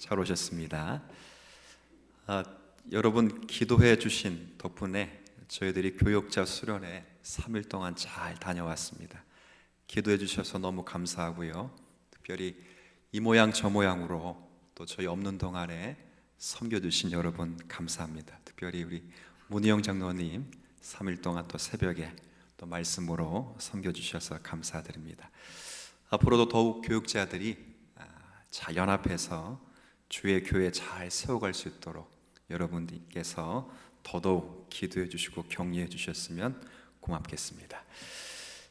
잘 오셨습니다. 여러분 기도해 주신 덕분에 저희들이 교역자 수련회 3일 동안 잘 다녀왔습니다. 기도해 주셔서 너무 감사하고요. 특별히 이 모양 저 모양으로 또 저희 없는 동안에 섬겨주신 여러분 감사합니다. 특별히 우리 문희영 장로님 3일 동안 또 새벽에 또 말씀으로 섬겨주셔서 감사드립니다. 앞으로도 더욱 교육자들이 잘 연합해서 주의 교회 잘 세워갈 수 있도록 여러분께서 더더욱 기도해 주시고 격려해 주셨으면 고맙겠습니다.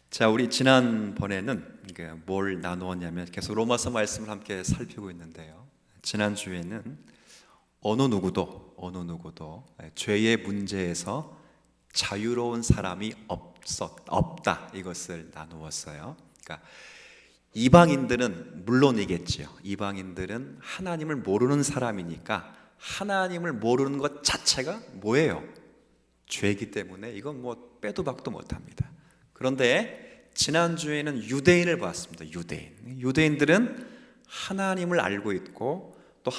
자, 우리 지난번에는 뭘 나누었냐면 계속 로마서 말씀을 함께 살피고 있는데요. 지난주에는 어느 누구도 죄의 문제에서 자유로운 사람이 없다, 이것을 나누었어요. 그러니까 이방인들은 물론이겠지요. 이방인들은 하나님을 모르는 사람이니까 하나님을 모르는 것 자체가 뭐예요? 죄이기 때문에 이건 뭐 빼도 박도 못합니다. 그런데 지난주에는 유대인을 봤습니다. 유대인들은 하나님을 알고 있고 또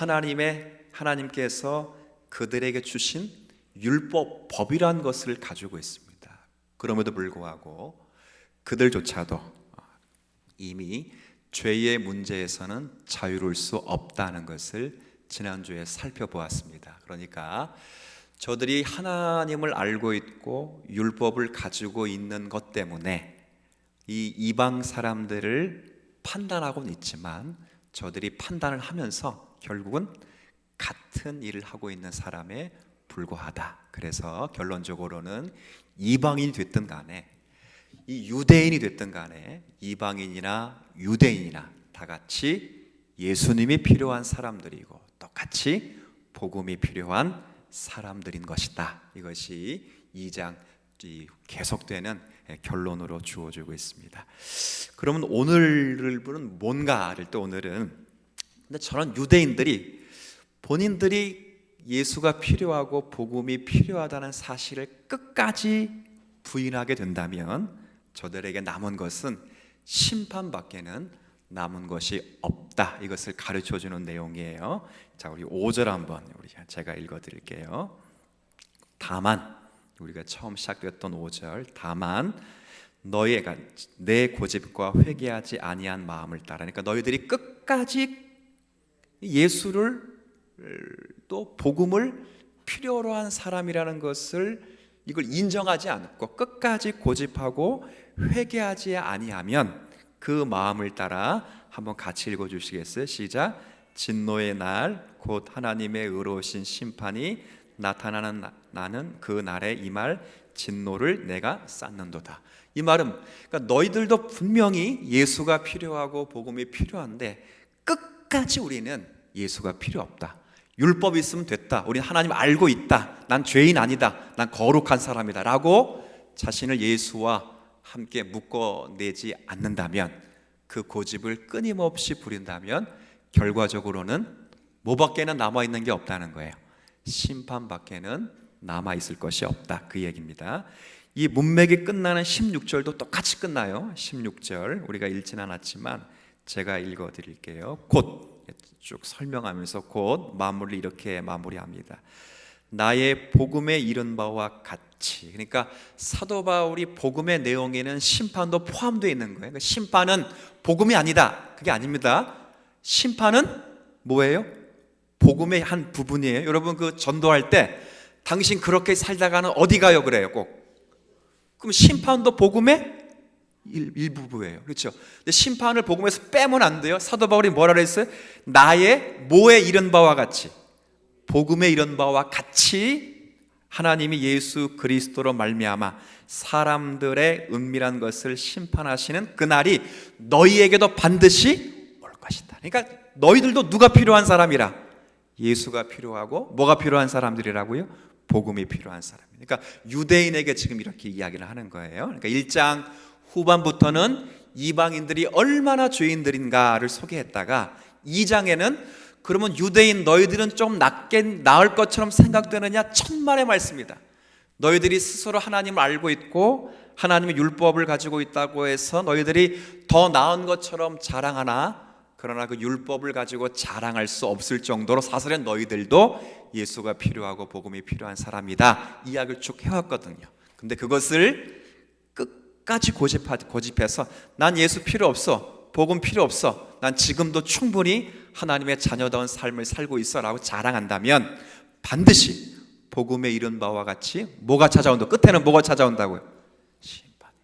하나님께서 그들에게 주신 율법이란 것을 가지고 있습니다. 그럼에도 불구하고 그들조차도 이미 죄의 문제에서는 자유로울 수 없다는 것을 지난주에 살펴보았습니다. 그러니까 저들이 하나님을 알고 있고 율법을 가지고 있는 것 때문에 이 이방 사람들을 판단하고는 있지만 저들이 판단을 하면서 결국은 같은 일을 하고 있는 사람에 불과하다. 그래서 결론적으로는 이방인이 됐든 간에 이 유대인이 됐든 간에 이방인이나 유대인이나 다 같이 예수님이 필요한 사람들이고 똑같이 복음이 필요한 사람들인 것이다. 이것이 2장 계속되는 결론으로 주어지고 있습니다. 그러면 오늘은 뭔가를 또 오늘은 근데 저는 유대인들이 본인들이 예수가 필요하고 복음이 필요하다는 사실을 끝까지 부인하게 된다면 저들에게 남은 것은 심판밖에는 남은 것이 없다. 이것을 가르쳐주는 내용이에요. 자, 우리 5절 한번 제가 읽어드릴게요. 다만 우리가 처음 시작됐던 5절 다만 너희가 내 고집과 회개하지 아니한 마음을 따라 그러니까 너희들이 끝까지 예수를 또 복음을 필요로 한 사람이라는 것을 이걸 인정하지 않고 끝까지 고집하고 회개하지 아니하면 그 마음을 따라 한번 같이 읽어주시겠어요? 시작. 진노의 날 곧 하나님의 의로우신 심판이 나타나는 나는 그 날에 이 말 진노를 내가 쌓는도다. 이 말은 그러니까 너희들도 분명히 예수가 필요하고 복음이 필요한데 끝까지 우리는 예수가 필요 없다. 율법이 있으면 됐다. 우리는 하나님 알고 있다. 난 죄인 아니다. 난 거룩한 사람이다. 라고 자신을 예수와 함께 묶어내지 않는다면 그 고집을 끊임없이 부린다면 결과적으로는 뭐밖에는 남아있는 게 없다는 거예요. 심판밖에는 남아있을 것이 없다. 그 얘기입니다. 이 문맥이 끝나는 16절도 똑같이 끝나요. 16절 우리가 읽진 않았지만 제가 읽어드릴게요. 곧 쭉 설명하면서 곧 마무리 이렇게 마무리합니다. 나의 복음에 이른 바와 같이 그러니까 사도 바울이 복음의 내용에는 심판도 포함되어 있는 거예요. 그러니까 심판은 복음이 아니다. 그게 아닙니다. 심판은 뭐예요? 복음의 한 부분이에요. 여러분 그 전도할 때 당신 그렇게 살다가는 어디 가요? 그래요 꼭. 그럼 심판도 복음의 일부예요. 그렇죠? 근데 심판을 복음에서 빼면 안 돼요. 사도 바울이 뭐라 그랬어요? 나의 뭐에 이른 바와 같이 복음에 이른 바와 같이 하나님이 예수 그리스도로 말미암아 사람들의 은밀한 것을 심판하시는 그날이 너희에게도 반드시 올 것이다. 그러니까 너희들도 누가 필요한 사람이라? 예수가 필요하고 뭐가 필요한 사람들이라고요? 복음이 필요한 사람. 그러니까 유대인에게 지금 이렇게 이야기를 하는 거예요. 그러니까 1장 후반부터는 이방인들이 얼마나 죄인들인가를 소개했다가 2장에는 그러면 유대인 너희들은 좀 나을 것처럼 생각되느냐? 천만의 말씀이다. 너희들이 스스로 하나님을 알고 있고 하나님의 율법을 가지고 있다고 해서 너희들이 더 나은 것처럼 자랑하나 그러나 그 율법을 가지고 자랑할 수 없을 정도로 사실은 너희들도 예수가 필요하고 복음이 필요한 사람이다, 이야기를 쭉 해왔거든요. 근데 그것을 끝까지 고집해서 난 예수 필요 없어, 복음 필요 없어, 난 지금도 충분히 하나님의 자녀다운 삶을 살고 있어 라고 자랑한다면 반드시 복음에 이른 바와 같이 뭐가 찾아온다? 끝에는 뭐가 찾아온다고요? 심판이.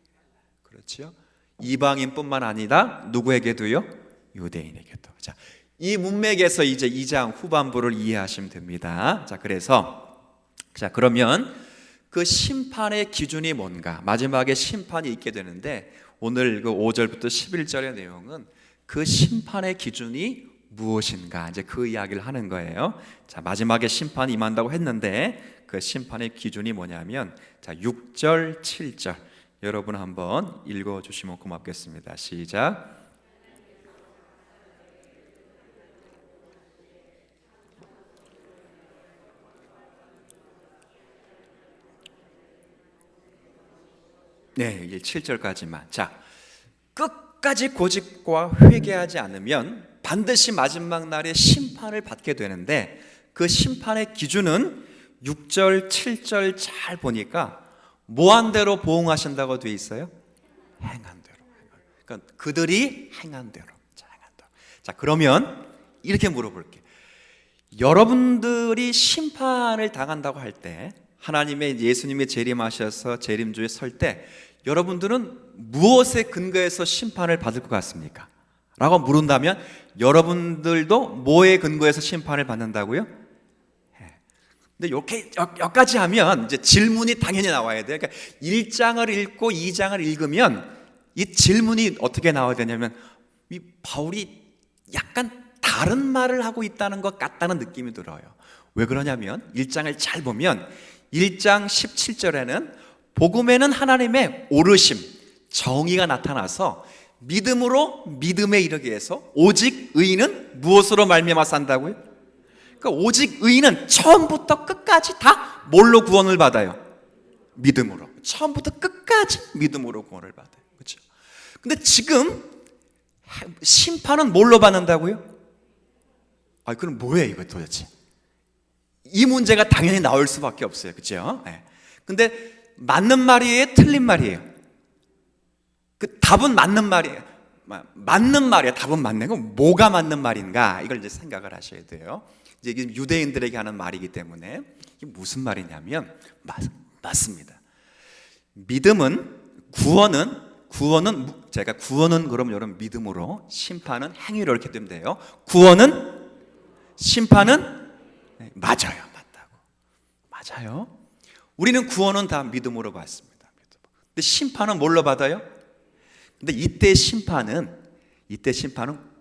그렇죠? 이방인뿐만 아니라 누구에게도요? 유대인에게도. 자, 이 문맥에서 이제 2장 후반부를 이해하시면 됩니다. 자, 그러면 그 심판의 기준이 뭔가? 마지막에 심판이 있게 되는데 오늘 그 5절부터 11절의 내용은 그 심판의 기준이 무엇인가? 이제 그 이야기를 하는 거예요. 자, 마지막에 심판이 임한다고 했는데 그 심판의 기준이 뭐냐면 자, 6절, 7절 여러분 한번 읽어 주시면 고맙겠습니다. 시작. 네, 이제 7절까지만. 자, 끝까지 고집과 회개하지 않으면 반드시 마지막 날에 심판을 받게 되는데 그 심판의 기준은 6절, 7절 잘 보니까 뭐한 대로 보응하신다고 되어 있어요? 행한 대로. 그러니까 그들이 행한 대로. 자, 그러면 이렇게 물어볼게요. 여러분들이 심판을 당한다고 할 때, 하나님의 예수님이 재림하셔서 재림주에 설 때 여러분들은 무엇에 근거해서 심판을 받을 것 같습니까? 라고 물은다면 여러분들도 뭐에 근거해서 심판을 받는다고요? 근데 이렇게 여기까지 하면 이제 질문이 당연히 나와야 돼요. 그러니까 1장을 읽고 2장을 읽으면 이 질문이 어떻게 나와야 되냐면 이 바울이 약간 다른 말을 하고 있다는 것 같다는 느낌이 들어요. 왜 그러냐면 1장을 잘 보면 1장 17절에는 복음에는 하나님의 오르심, 정의가 나타나서 믿음으로 믿음에 이르게 해서 오직 의인은 무엇으로 말미암아 산다고요? 그러니까 오직 의인은 처음부터 끝까지 다 뭘로 구원을 받아요? 믿음으로. 처음부터 끝까지 믿음으로 구원을 받아요. 그렇죠? 근데 지금 심판은 뭘로 받는다고요? 그럼 뭐예요 이거 도대체? 이 문제가 당연히 나올 수밖에 없어요. 그렇죠? 네. 근데 맞는 말이에요? 틀린 말이에요? 그 답은 맞는 말이에요. 맞는 말이에요. 답은 맞는 거. 뭐가 맞는 말인가? 이걸 이제 생각을 하셔야 돼요. 이제 유대인들에게 하는 말이기 때문에 이게 무슨 말이냐면 맞습니다. 믿음은 구원은 제가 구원은 그럼 여러분 믿음으로, 심판은 행위로 이렇게 되면 돼요. 구원은 심판은 맞아요. 맞아요. 우리는 구원은 다 믿음으로 받습니다. 근데 심판은 뭘로 받아요? 근데 이때 심판은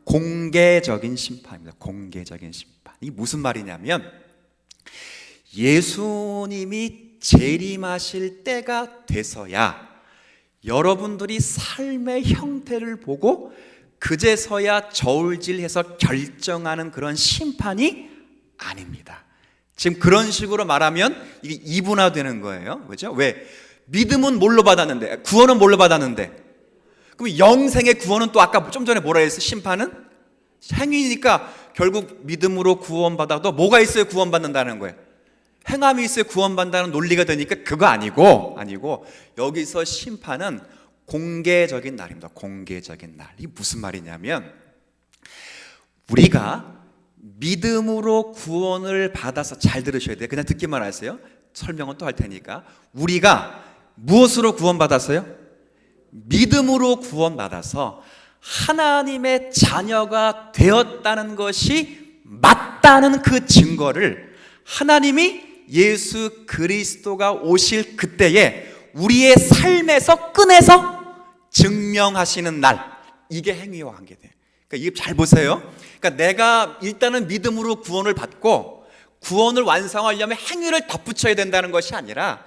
공개적인 심판입니다. 공개적인 심판. 이게 무슨 말이냐면 예수님이 재림하실 때가 돼서야 여러분들이 삶의 형태를 보고 그제서야 저울질해서 결정하는 그런 심판이 아닙니다. 지금 그런 식으로 말하면 이게 이분화되는 거예요. 그렇죠? 왜? 믿음은 뭘로 받았는데? 구원은 뭘로 받았는데? 그럼 영생의 구원은 또 아까 좀 전에 뭐라 했어요? 심판은? 행위니까 결국 믿음으로 구원받아도 뭐가 있어야 구원받는다는 거예요? 행함이 있어야 구원받는다는 논리가 되니까 그거 아니고 여기서 심판은 공개적인 날입니다. 공개적인 날. 이게 무슨 말이냐면 우리가 믿음으로 구원을 받아서, 잘 들으셔야 돼요. 그냥 듣기만 하세요. 설명은 또 할 테니까. 우리가 무엇으로 구원받았어요? 믿음으로 구원받아서 하나님의 자녀가 되었다는 것이 맞다는 그 증거를 하나님이 예수 그리스도가 오실 그때에 우리의 삶에서 꺼내서 증명하시는 날, 이게 행위와 관계돼요. 그러니까 이게 잘 보세요. 그러니까 내가 일단은 믿음으로 구원을 받고 구원을 완성하려면 행위를 덧붙여야 된다는 것이 아니라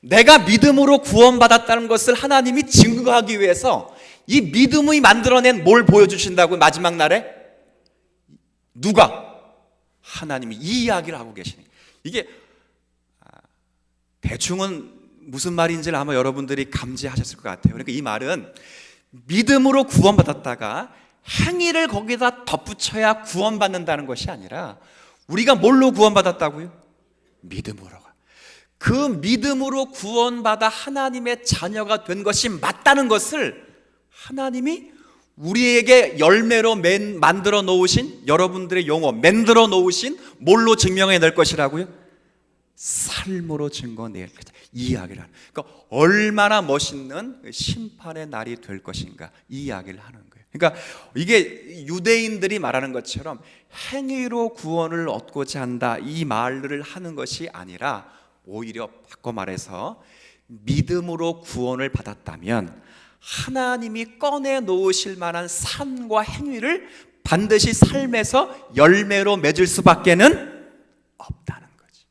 내가 믿음으로 구원받았다는 것을 하나님이 증거하기 위해서 이 믿음이 만들어낸 뭘 보여주신다고? 마지막 날에 누가? 하나님이 이 이야기를 하고 계시니, 이게 대충은 무슨 말인지를 아마 여러분들이 감지하셨을 것 같아요. 그러니까 이 말은 믿음으로 구원받았다가 행위를 거기다 덧붙여야 구원받는다는 것이 아니라 우리가 뭘로 구원받았다고요? 믿음으로. 그 믿음으로 구원받아 하나님의 자녀가 된 것이 맞다는 것을 하나님이 우리에게 열매로 만들어 놓으신, 여러분들의 용어 만들어 놓으신 뭘로 증명해낼 것이라고요? 삶으로 증거낼 거다. 이 이야기를 하는, 그러니까 얼마나 멋있는 심판의 날이 될 것인가, 이 이야기를 하는 거예요. 그러니까 이게 유대인들이 말하는 것처럼 행위로 구원을 얻고자 한다, 이 말을 하는 것이 아니라 오히려 바꿔 말해서 믿음으로 구원을 받았다면 하나님이 꺼내 놓으실 만한 삶과 행위를 반드시 삶에서 열매로 맺을 수밖에는 없다는 거지.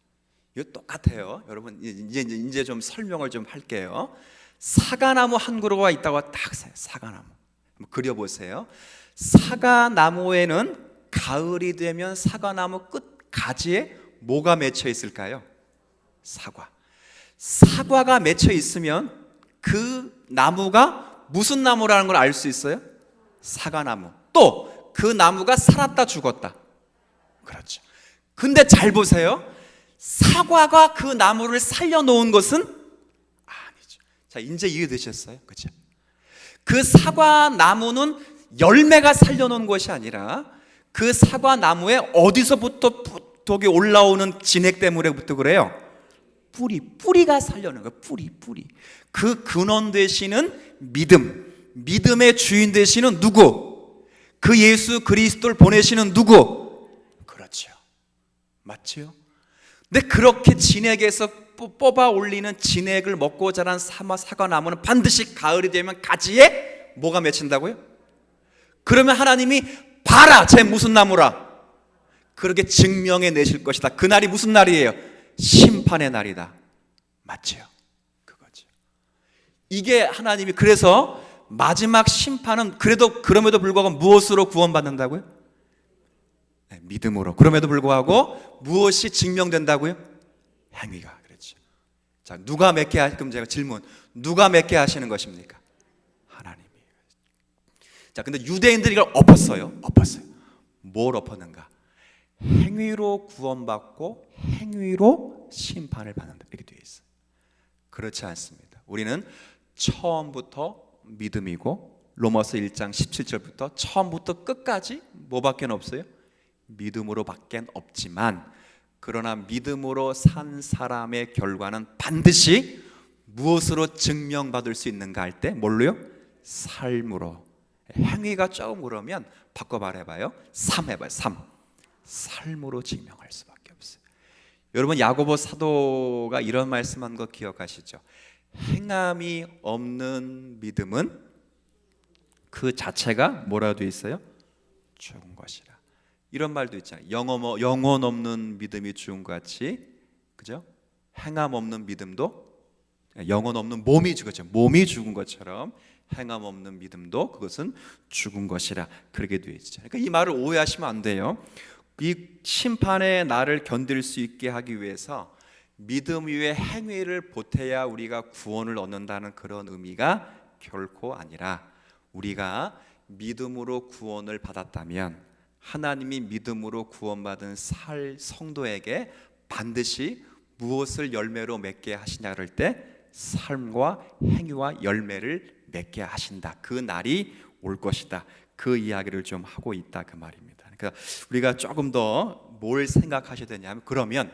이거 똑같아요. 여러분 이제 좀 설명을 좀 할게요. 사과나무 한 그루가 있다고 딱 사과나무 한번 그려보세요. 사과나무에는 가을이 되면 사과나무 끝 가지에 뭐가 맺혀 있을까요? 사과가 맺혀 있으면 그 나무가 무슨 나무라는 걸 알 수 있어요? 사과나무. 또 그 나무가 살았다 죽었다. 그렇죠. 근데 잘 보세요. 사과가 그 나무를 살려놓은 것은 아니죠. 자, 이제 이해되셨어요? 그렇죠? 그 사과나무는 열매가 살려놓은 것이 아니라 그 사과나무에 어디서부터 독이 올라오는 진액 때문에부터 그래요? 뿌리가 살려는 거예요. 뿌리. 그 근원 되시는 믿음의 주인 되시는 누구? 그 예수 그리스도를 보내시는 누구? 그렇죠. 맞죠? 근데 그렇게 진액에서 뽑아 올리는 진액을 먹고 자란 사과나무는 반드시 가을이 되면 가지에 뭐가 맺힌다고요? 그러면 하나님이 봐라, 쟤 무슨 나무라, 그렇게 증명해 내실 것이다. 그날이 무슨 날이에요? 심판의 날이다. 맞죠? 그거죠. 이게 하나님이, 그래서 마지막 심판은 그럼에도 불구하고 무엇으로 구원받는다고요? 네, 믿음으로. 그럼에도 불구하고 무엇이 증명된다고요? 행위가. 그렇죠. 자, 누가 맺게 그럼 제가 질문, 누가 맺게 하시는 것입니까? 하나님이. 자, 근데 유대인들이 이걸 엎었어요. 뭘 엎었는가? 행위로 구원받고 행위로 심판을 받는다, 이렇게 되어 있어요. 그렇지 않습니다. 우리는 처음부터 믿음이고, 로마서 1장 17절부터 처음부터 끝까지 뭐밖에 없어요? 믿음으로 밖에 없지만, 그러나 믿음으로 산 사람의 결과는 반드시 무엇으로 증명받을 수 있는가 할 때 뭘로요? 삶으로. 행위가 조금 그러면 바꿔 말해봐요. 해봐요. 삶으로 증명할 수밖에 없어요. 여러분, 야고보 사도가 이런 말씀한 거 기억하시죠? 행함이 없는 믿음은 그 자체가 뭐라 되어 있어요? 죽은 것이라. 이런 말도 있잖아요. 영혼 없는 믿음이 죽은 것 같이, 그죠? 행함 없는 믿음도, 영혼 없는 몸이 죽었죠. 몸이 죽은 것처럼 행함 없는 믿음도 그것은 죽은 것이라, 그렇게 되어 있죠. 그러니까 이 말을 오해하시면 안 돼요. 이 심판의 날을 견딜 수 있게 하기 위해서 믿음 위에 행위를 보태야 우리가 구원을 얻는다는 그런 의미가 결코 아니라, 우리가 믿음으로 구원을 받았다면 하나님이 믿음으로 구원받은 성도에게 반드시 무엇을 열매로 맺게 하시냐 그럴 때 삶과 행위와 열매를 맺게 하신다. 그 날이 올 것이다. 그 이야기를 좀 하고 있다, 그 말입니다. 그러니까 우리가 조금 더 뭘 생각하셔야 되냐면, 그러면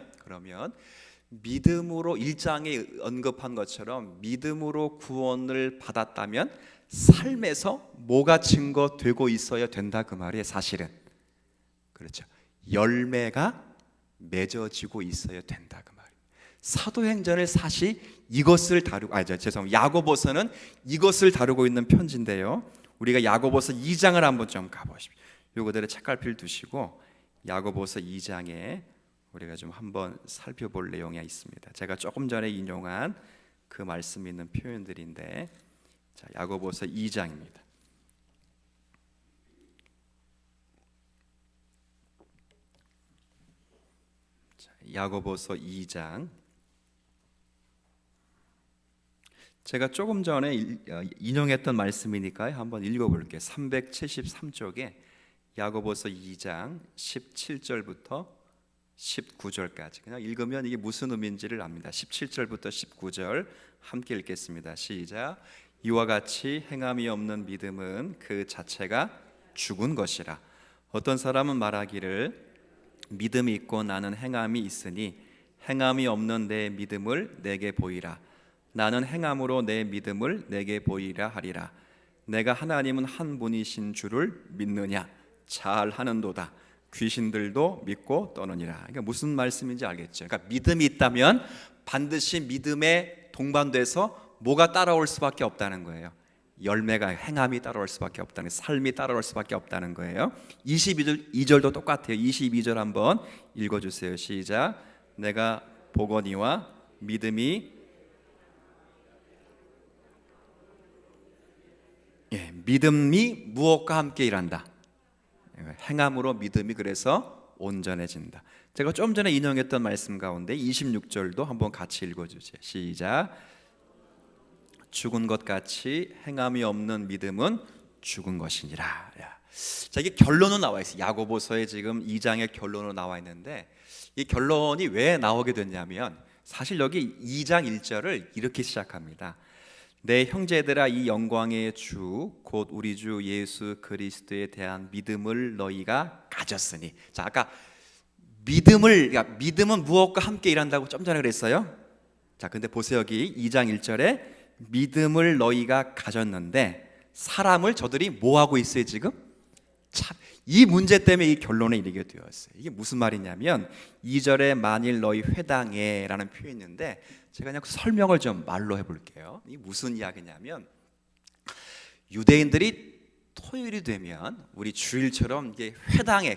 믿음으로 1장에 언급한 것처럼 믿음으로 구원을 받았다면 삶에서 뭐가 증거되고 있어야 된다, 그 말이에요. 사실은 그렇죠. 열매가 맺어지고 있어야 된다, 그 말이에요. 사도행전을 사실 이것을 다루고, 야고보서는 이것을 다루고 있는 편지인데요. 우리가 야고보서 2장을 한번 좀 가보십시오. 요거대로 책갈피를 두시고 야고보서 2장에 우리가 좀 한번 살펴볼 내용이 있습니다. 제가 조금 전에 인용한 그 말씀이 있는 표현들인데, 자, 야고보서 2장입니다. 자, 야고보서 2장 제가 조금 전에 인용했던 말씀이니까요. 한번 읽어볼게요. 373쪽에 야고보서 2장 17절부터 19절까지 그냥 읽으면 이게 무슨 의미인지를 압니다. 17절부터 19절 함께 읽겠습니다. 시작. 이와 같이 행함이 없는 믿음은 그 자체가 죽은 것이라. 어떤 사람은 말하기를 믿음이 있고 나는 행함이 있으니 행함이 없는 내 믿음을 내게 보이라. 나는 행함으로 내 믿음을 내게 보이라 하리라. 내가 하나님은 한 분이신 줄을 믿느냐? 잘 하는도다. 귀신들도 믿고 떠느니라. 그러니까 무슨 말씀인지 알겠죠? 그러니까 믿음이 있다면 반드시 믿음에 동반돼서 뭐가 따라올 수밖에 없다는 거예요. 열매가, 행함이 따라올 수밖에 없다는 거예요. 삶이 따라올 수밖에 없다는 거예요. 22절도 똑같아요. 22절 한번 읽어주세요. 시작. 내가 보거니와 믿음이 믿음이 무엇과 함께 일한다. 행함으로 믿음이 그래서 온전해진다. 제가 좀 전에 인용했던 말씀 가운데 26절도 한번 같이 읽어주세요. 시작. 죽은 것 같이 행함이 없는 믿음은 죽은 것이니라. 자, 이게 결론은 나와 있어요. 야고보서에 지금 2장의 결론으로 나와 있는데 이 결론이 왜 나오게 됐냐면 사실 여기 2장 1절을 이렇게 시작합니다. 내 형제들아, 이 영광의 주 곧 우리 주 예수 그리스도에 대한 믿음을 너희가 가졌으니. 자, 아까 믿음은 무엇과 함께 일한다고 좀 전에 그랬어요. 자, 근데 보세요. 여기 2장 1절에 믿음을 너희가 가졌는데 사람을 저들이 뭐 하고 있어요 지금? 참, 이 문제 때문에 이 결론에 이르게 되었어요. 이게 무슨 말이냐면 2절에 만일 너희 회당에 라는 표현이 있는데 제가 그냥 설명을 좀 말로 해볼게요. 이게 무슨 이야기냐면 유대인들이 토요일이 되면 우리 주일처럼 이게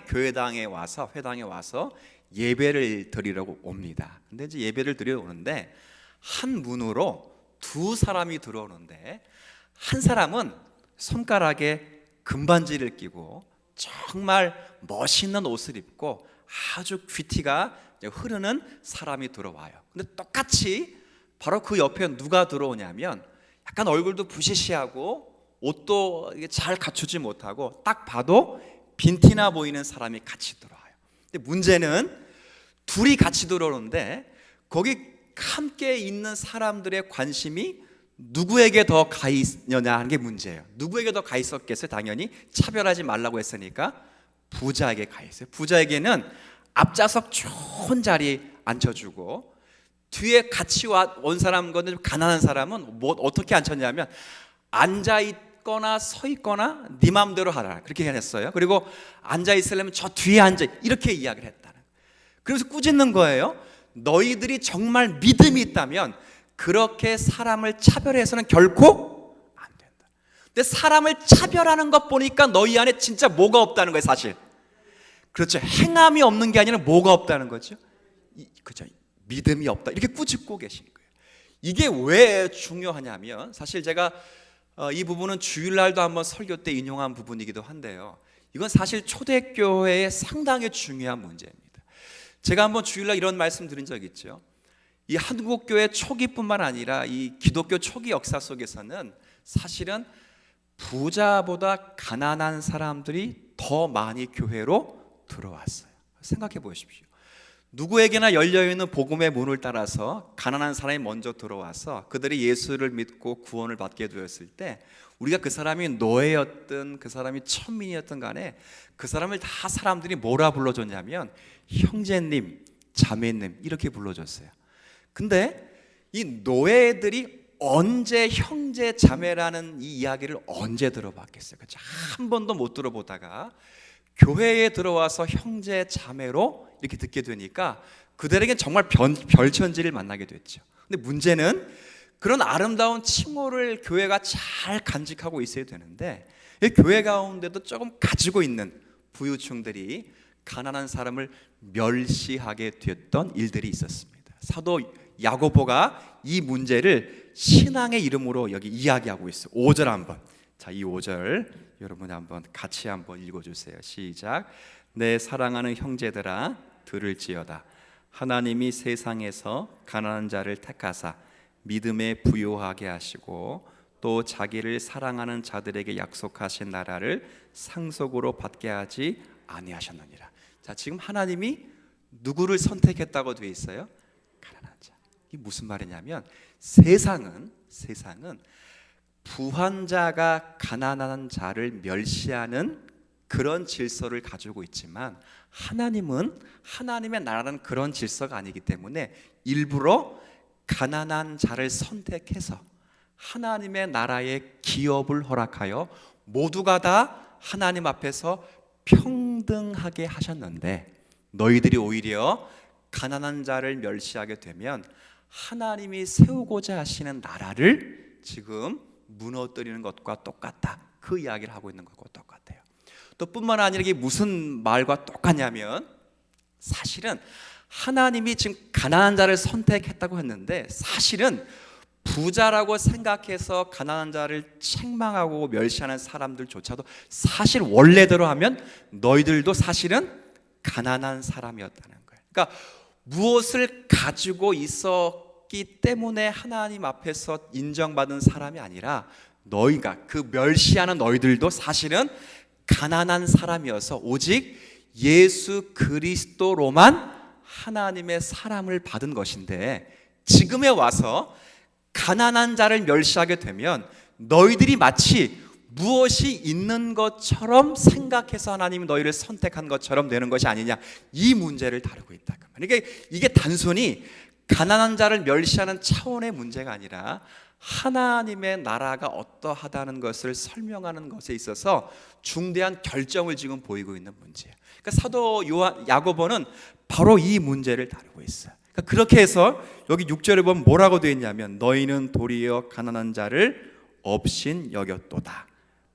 교회당에 와서 예배를 드리려고 옵니다. 근데 이제 예배를 드리러 오는데 한 문으로 두 사람이 들어오는데 한 사람은 손가락에 금반지를 끼고 정말 멋있는 옷을 입고 아주 귀티가 흐르는 사람이 들어와요. 근데 똑같이 바로 그 옆에 누가 들어오냐면 약간 얼굴도 부시시하고 옷도 잘 갖추지 못하고 딱 봐도 빈티나 보이는 사람이 같이 들어와요. 근데 문제는 둘이 같이 들어오는데 거기 함께 있는 사람들의 관심이 누구에게 더 가 있느냐 하는 게 문제예요. 누구에게 더 가 있었겠어요? 당연히 차별하지 말라고 했으니까 부자에게 가 있어요. 부자에게는 앞좌석 좋은 자리 앉혀주고 뒤에 같이 온 사람과는 가난한 사람은 뭐 어떻게 앉혔냐면 앉아있거나 서 있거나 네 마음대로 하라 그렇게 했어요. 그리고 앉아있으려면 저 뒤에 앉아 이렇게 이야기를 했다는 거예요. 그래서 꾸짖는 거예요. 너희들이 정말 믿음이 있다면 그렇게 사람을 차별해서는 결코 안 된다. 근데 사람을 차별하는 것 보니까 너희 안에 진짜 뭐가 없다는 거예요. 사실 그렇죠. 행함이 없는 게 아니라 뭐가 없다는 거죠. 그렇죠. 믿음이 없다 이렇게 꾸짖고 계신 거예요. 이게 왜 중요하냐면 사실 제가 이 부분은 주일날도 한번 설교 때 인용한 부분이기도 한데요. 이건 사실 초대교회의 상당히 중요한 문제입니다. 제가 한번 주일날 이런 말씀 드린 적 있죠. 이 한국교회 초기뿐만 아니라 이 기독교 초기 역사 속에서는 사실은 부자보다 가난한 사람들이 더 많이 교회로 들어왔어요. 생각해 보십시오. 누구에게나 열려있는 복음의 문을 따라서 가난한 사람이 먼저 들어와서 그들이 예수를 믿고 구원을 받게 되었을 때 우리가 그 사람이 노예였든 그 사람이 천민이었든 간에 그 사람을 다 사람들이 뭐라 불러줬냐면 형제님, 자매님 이렇게 불러줬어요. 근데 이 노예들이 언제 형제 자매라는 이 이야기를 언제 들어봤겠어요? 그렇죠? 한 번도 못 들어보다가 교회에 들어와서 형제 자매로 이렇게 듣게 되니까 그들에겐 정말 별천지를 만나게 됐죠. 근데 문제는 그런 아름다운 칭호를 교회가 잘 간직하고 있어야 되는데 교회 가운데도 조금 가지고 있는 부유층들이 가난한 사람을 멸시하게 됐던 일들이 있었습니다. 사도 야고보가 이 문제를 신앙의 이름으로 여기 이야기하고 있어요. 5절 한번. 자, 이 5절 여러분 한번 같이 한번 읽어주세요. 시작. 내 사랑하는 형제들아 들을지어다. 하나님이 세상에서 가난한 자를 택하사 믿음에 부요하게 하시고 또 자기를 사랑하는 자들에게 약속하신 나라를 상속으로 받게 하지 아니하셨느니라. 자, 지금 하나님이 누구를 선택했다고 되어 있어요? 가난한 자. 이게 무슨 말이냐면 세상은 부한 자가 가난한 자를 멸시하는 그런 질서를 가지고 있지만 하나님은 하나님의 나라는 그런 질서가 아니기 때문에 일부러 가난한 자를 선택해서 하나님의 나라의 기업을 허락하여 모두가 다 하나님 앞에서 평등하게 하셨는데 너희들이 오히려 가난한 자를 멸시하게 되면 하나님이 세우고자 하시는 나라를 지금 무너뜨리는 것과 똑같다. 그 이야기를 하고 있는 것과 똑같아요. 또 뿐만 아니라 이게 무슨 말과 똑같냐면 사실은 하나님이 지금 가난한 자를 선택했다고 했는데 사실은 부자라고 생각해서 가난한 자를 책망하고 멸시하는 사람들조차도 사실 원래대로 하면 너희들도 사실은 가난한 사람이었다는 거예요. 그러니까 무엇을 가지고 있었기 때문에 하나님 앞에서 인정받은 사람이 아니라 너희가 그 멸시하는 너희들도 사실은 가난한 사람이어서 오직 예수 그리스도로만 하나님의 사람을 받은 것인데 지금에 와서 가난한 자를 멸시하게 되면 너희들이 마치 무엇이 있는 것처럼 생각해서 하나님이 너희를 선택한 것처럼 되는 것이 아니냐, 이 문제를 다루고 있다. 그러니까 이게 단순히 가난한 자를 멸시하는 차원의 문제가 아니라 하나님의 나라가 어떠하다는 것을 설명하는 것에 있어서 중대한 결정을 지금 보이고 있는 문제예요. 그러니까 사도 야고보는 바로 이 문제를 다루고 있어요. 그러니까 그렇게 해서 여기 6절에 보면 뭐라고 되어 있냐면 너희는 도리어 가난한 자를 업신 여겼도다.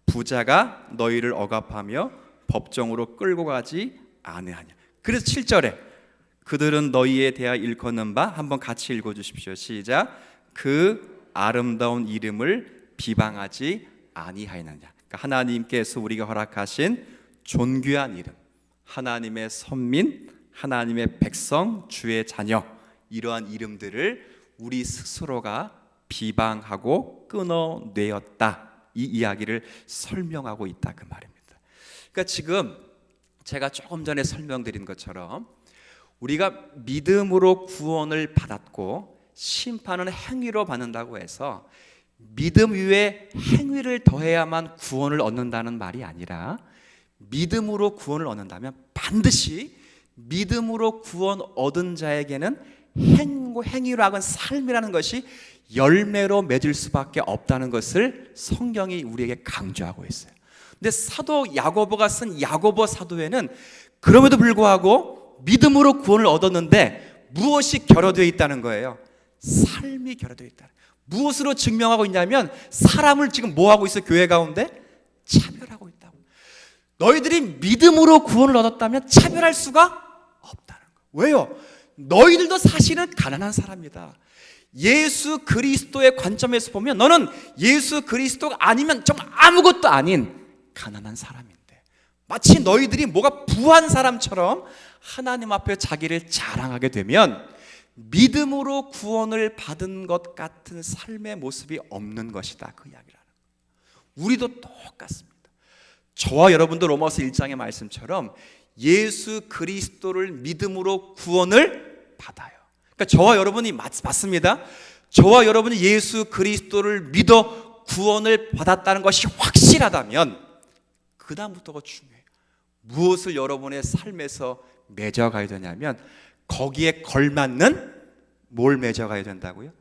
부자가 너희를 억압하며 법정으로 끌고 가지 아니하냐. 그래서 7절에 그들은 너희에 대하여 일컫는 바, 한번 같이 읽어주십시오. 시작. 그 아름다운 이름을 비방하지 아니하였느냐. 그러니까 하나님께서 우리가 허락하신 존귀한 이름, 하나님의 선민, 하나님의 백성, 주의 자녀, 이러한 이름들을 우리 스스로가 비방하고 끊어내었다. 이 이야기를 설명하고 있다 그 말입니다. 그러니까 지금 제가 조금 전에 설명드린 것처럼 우리가 믿음으로 구원을 받았고 심판은 행위로 받는다고 해서 믿음 위에 행위를 더해야만 구원을 얻는다는 말이 아니라 믿음으로 구원을 얻는다면 반드시 믿음으로 구원 얻은 자에게는 행위로 하는 삶이라는 것이 열매로 맺을 수밖에 없다는 것을 성경이 우리에게 강조하고 있어요. 근데 사도 야고보가 쓴 야고보 사도에는 그럼에도 불구하고 믿음으로 구원을 얻었는데 무엇이 결여되어 있다는 거예요? 삶이 결여되어 있다. 무엇으로 증명하고 있냐면 사람을 지금 뭐하고 있어? 교회 가운데 차별하고 있다고. 너희들이 믿음으로 구원을 얻었다면 차별할 수가 없다는 거예요. 왜요? 너희들도 사실은 가난한 사람이다. 예수 그리스도의 관점에서 보면 너는 예수 그리스도가 아니면 좀 아무것도 아닌 가난한 사람인데 마치 너희들이 뭐가 부한 사람처럼 하나님 앞에 자기를 자랑하게 되면 믿음으로 구원을 받은 것 같은 삶의 모습이 없는 것이다. 그 이야기를 하는 거예요. 우리도 똑같습니다. 저와 여러분도 로마서 1장의 말씀처럼 예수 그리스도를 믿음으로 구원을 받아요. 그러니까 저와 여러분이 맞습니다. 저와 여러분이 예수 그리스도를 믿어 구원을 받았다는 것이 확실하다면 그 다음부터가 중요해요. 무엇을 여러분의 삶에서 맺어가야 되냐면 거기에 걸맞는 뭘 맺어가야 된다고요?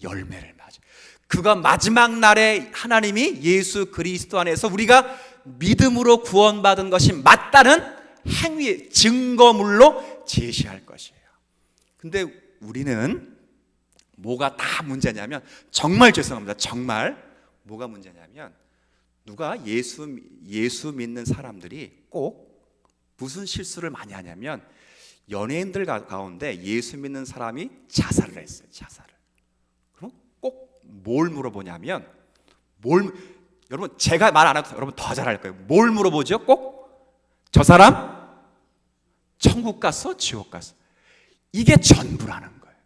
열매를 맺어. 그가 마지막 날에 하나님이 예수 그리스도 안에서 우리가 믿음으로 구원받은 것이 맞다는 행위, 증거물로 제시할 것이에요. 근데 우리는 뭐가 다 문제냐면 정말 죄송합니다. 정말 뭐가 문제냐면 누가 예수 믿는 사람들이 꼭 무슨 실수를 많이 하냐면 연예인들 가운데 예수 믿는 사람이 자살을 했어요. 자살을. 그럼 꼭 뭘 물어보냐면 여러분 제가 말 안 해도 여러분 더 잘할 거예요. 뭘 물어보죠? 꼭 저 사람 천국 갔어? 지옥 갔어? 이게 전부라는 거예요.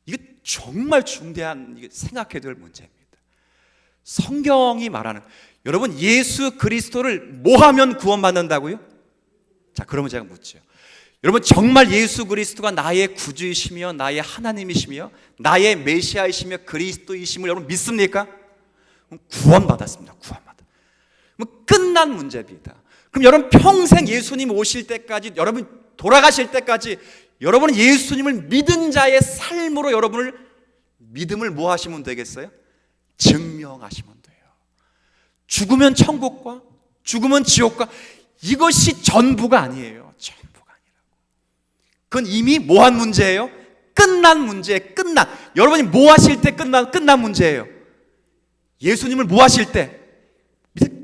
이게 정말 중대한 생각해야 될 문제입니다. 성경이 말하는, 여러분 예수 그리스도를 뭐 하면 구원받는다고요? 자, 그러면 제가 묻죠. 여러분 정말 예수 그리스도가 나의 구주이시며 나의 하나님이시며 나의 메시아이시며 그리스도이심을 여러분 믿습니까? 구원받았습니다. 구원받아. 끝난 문제입니다. 그럼 여러분 평생 예수님 오실 때까지, 여러분 돌아가실 때까지 여러분은 예수님을 믿은 자의 삶으로 여러분을 믿음을 뭐 하시면 되겠어요? 증명하시면 돼요. 죽으면 천국과 죽으면 지옥과, 이것이 전부가 아니에요. 전부가 아니라고. 그건 이미 뭐 한 문제예요? 끝난 문제. 끝난, 여러분이 뭐 하실 때 끝난 문제예요. 예수님을 뭐 하실 때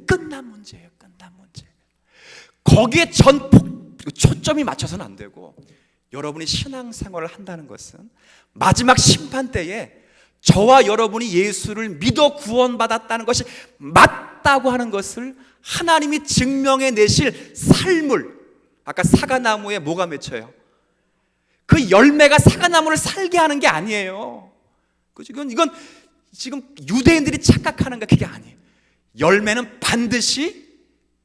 끝난 문제예요. 끝난 문제. 거기에 초점이 맞춰서는 안 되고, 여러분이 신앙생활을 한다는 것은 마지막 심판 때에 저와 여러분이 예수를 믿어 구원받았다는 것이 맞다고 하는 것을 하나님이 증명해 내실 삶을, 아까 사과나무에 뭐가 맺혀요? 그 열매가 사과나무를 살게 하는 게 아니에요. 이건 지금 유대인들이 착각하는 거, 그게 아니에요. 열매는 반드시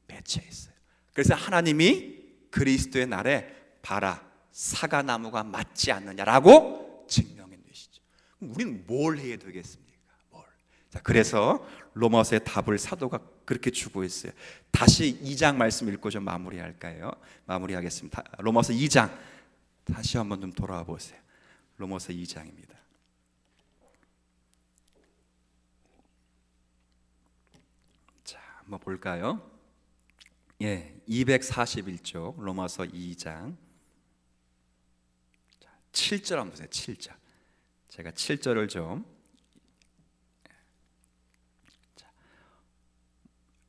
맺혀 있어요. 그래서 하나님이 그리스도의 날에 봐라, 사과나무가 맞지 않느냐라고 증명해 내시죠. 그럼 우리는 뭘 해야 되겠습니까? 뭘? 자, 그래서 로마서의 답을 사도가 그렇게 주고 있어요. 다시 2장 말씀 읽고 좀 마무리할까요? 마무리하겠습니다. 로마서 2장 다시 한번 좀 돌아와 보세요. 로마서 2장입니다. 자, 한번 볼까요? 예, 241쪽 로마서 2장 7절 한번 보세요. 7절. 제가 7절을 좀, 자,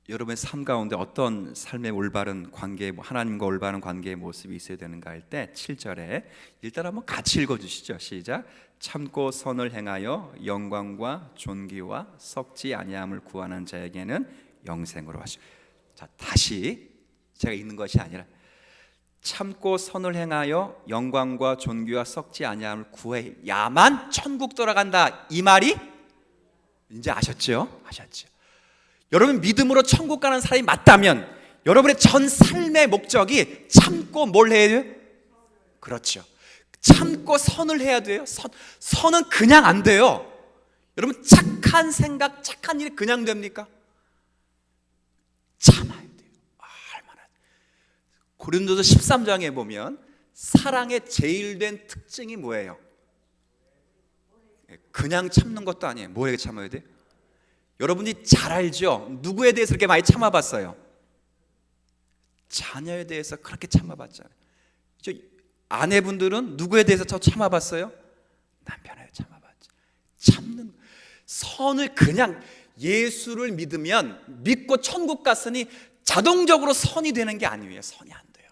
여러분의 삶 가운데 어떤 삶의 올바른 관계, 하나님과 올바른 관계의 모습이 있어야 되는가 할 때 7절에 일단 한번 같이 읽어주시죠. 시작. 참고 선을 행하여 영광과 존귀와 썩지 아니함을 구하는 자에게는 영생으로 하시고. 자, 다시 제가 읽는 것이 아니라 참고 선을 행하여 영광과 존귀와 썩지 아니함을 구해야만 천국 들어간다, 이 말이 이제 아셨죠? 아셨죠? 여러분 믿음으로 천국 가는 사람이 맞다면 여러분의 전 삶의 목적이 참고 뭘 해야 돼요? 그렇죠. 참고 선을 해야 돼요. 선은 그냥 안 돼요. 여러분 착한 생각, 착한 일이 그냥 됩니까? 참아야 돼요. 얼마나. 고린도서 13장에 보면 사랑의 제일 된 특징이 뭐예요? 그냥 참는 것도 아니에요. 뭐에 참아야 돼요? 여러분이 잘 알죠? 누구에 대해서 그렇게 많이 참아봤어요? 자녀에 대해서 그렇게 참아봤잖아요. 저 아내분들은 누구에 대해서 더 참아봤어요? 남편에 대해서 참아봤죠. 참는 선을, 그냥 예수를 믿으면 믿고 천국 갔으니 자동적으로 선이 되는 게 아니에요. 선이 안 돼요.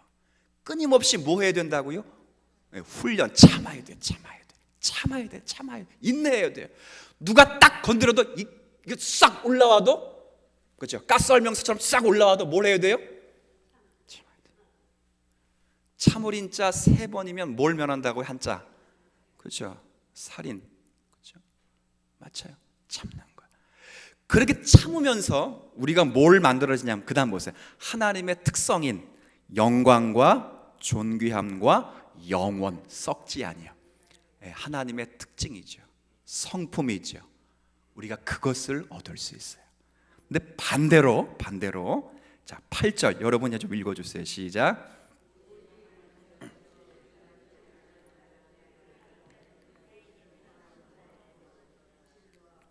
끊임없이 뭐 해야 된다고요? 훈련, 참아야 돼요. 참아야 돼요. 참아야 돼요. 참아야 돼요. 인내해야 돼요. 누가 딱 건드려도 이게 싹 올라와도, 그렇죠? 가스설명서처럼 싹 올라와도 뭘 해야 돼요? 참아야 돼요. 참을인 자 3번이면 뭘 면한다고요? 한자, 그렇죠? 살인, 그렇죠? 맞아요. 참는 거예요. 그렇게 참으면서 우리가 뭘 만들어지냐면, 그 다음 보세요. 하나님의 특성인 영광과 존귀함과 영원, 썩지 아니요. 하나님의 특징이죠. 성품이죠. 우리가 그것을 얻을 수 있어요. 근데 반대로 자 8절 여러분이 좀 읽어주세요. 시작.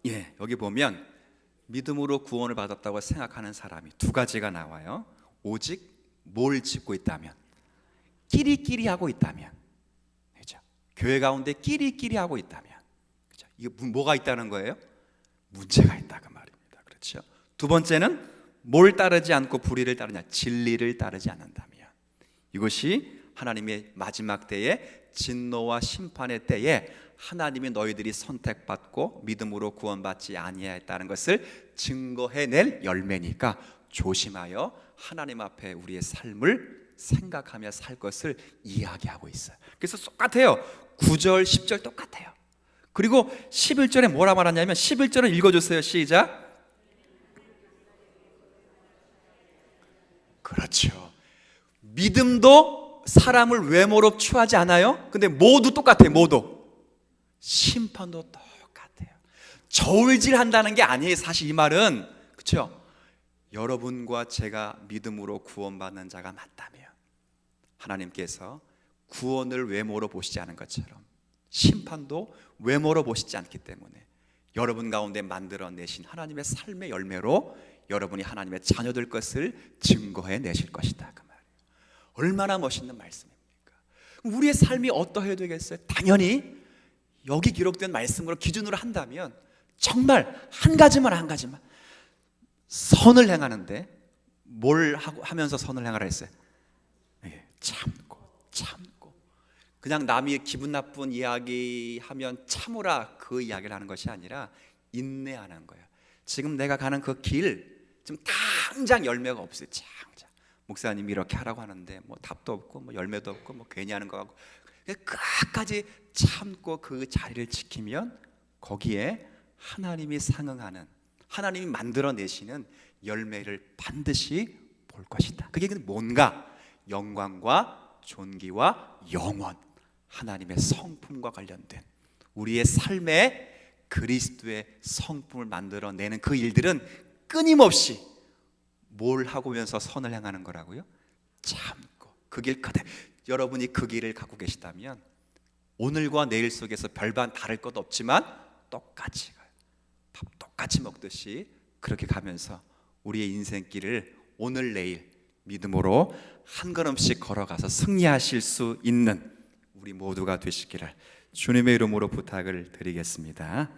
예, 여기 보면 믿음으로 구원을 받았다고 생각하는 사람이 두 가지가 나와요. 오직 뭘 짓고 있다면, 끼리끼리 하고 있다면, 그렇죠? 교회 가운데 끼리끼리 하고 있다면, 그렇죠? 이게 뭐가 있다는 거예요? 문제가 있다, 그 말입니다. 그렇죠? 두 번째는 뭘 따르지 않고 불의를 따르냐, 진리를 따르지 않는다면, 이것이 하나님의 마지막 때에 진노와 심판의 때에 하나님이 너희들이 선택받고 믿음으로 구원받지 아니하였다는 것을 증거해낼 열매니까 조심하여 하나님 앞에 우리의 삶을 생각하며 살 것을 이야기하고 있어요. 그래서 똑같아요. 9절 10절 똑같아요. 그리고 11절에 뭐라 말하냐면 11절을 읽어주세요. 시작. 그렇죠. 믿음도 사람을 외모로 취하지 않아요? 근데 모두 똑같아요. 모두 심판도 똑같아요. 저울질한다는 게 아니에요. 사실 이 말은, 그렇죠? 여러분과 제가 믿음으로 구원받는 자가 맞다면 하나님께서 구원을 외모로 보시지 않은 것처럼 심판도 외모로 보시지 않기 때문에 여러분 가운데 만들어내신 하나님의 삶의 열매로 여러분이 하나님의 자녀될 것을 증거해 내실 것이다, 그 말이에요. 얼마나 멋있는 말씀입니까? 우리의 삶이 어떠해야 되겠어요? 당연히 여기 기록된 말씀으로 기준으로 한다면 정말 한 가지만 선을 행하는데 뭘 하면서 선을 행하라 했어요? 참고 그냥 남이 기분 나쁜 이야기 하면 참으라, 그 이야기를 하는 것이 아니라 인내하는 거예요. 지금 내가 가는 그 길 지금 당장 열매가 없어요. 당장 목사님이 이렇게 하라고 하는데 뭐 답도 없고 뭐 열매도 없고 뭐 괜히 하는 거 같고, 끝까지 참고 그 자리를 지키면 거기에 하나님이 상응하는, 하나님이 만들어내시는 열매를 반드시 볼 것이다. 그게 뭔가? 영광과 존귀와 영원, 하나님의 성품과 관련된 우리의 삶에 그리스도의 성품을 만들어내는 그 일들은 끊임없이 뭘 하고면서 선을 행하는 거라고요? 참고 그 길 그대로. 여러분이 그 길을 갖고 계시다면 오늘과 내일 속에서 별반 다를 것 없지만 똑같이 가요. 밥 똑같이 먹듯이 그렇게 가면서 우리의 인생길을 오늘 내일 믿음으로 한 걸음씩 걸어가서 승리하실 수 있는 우리 모두가 되시기를 주님의 이름으로 부탁을 드리겠습니다.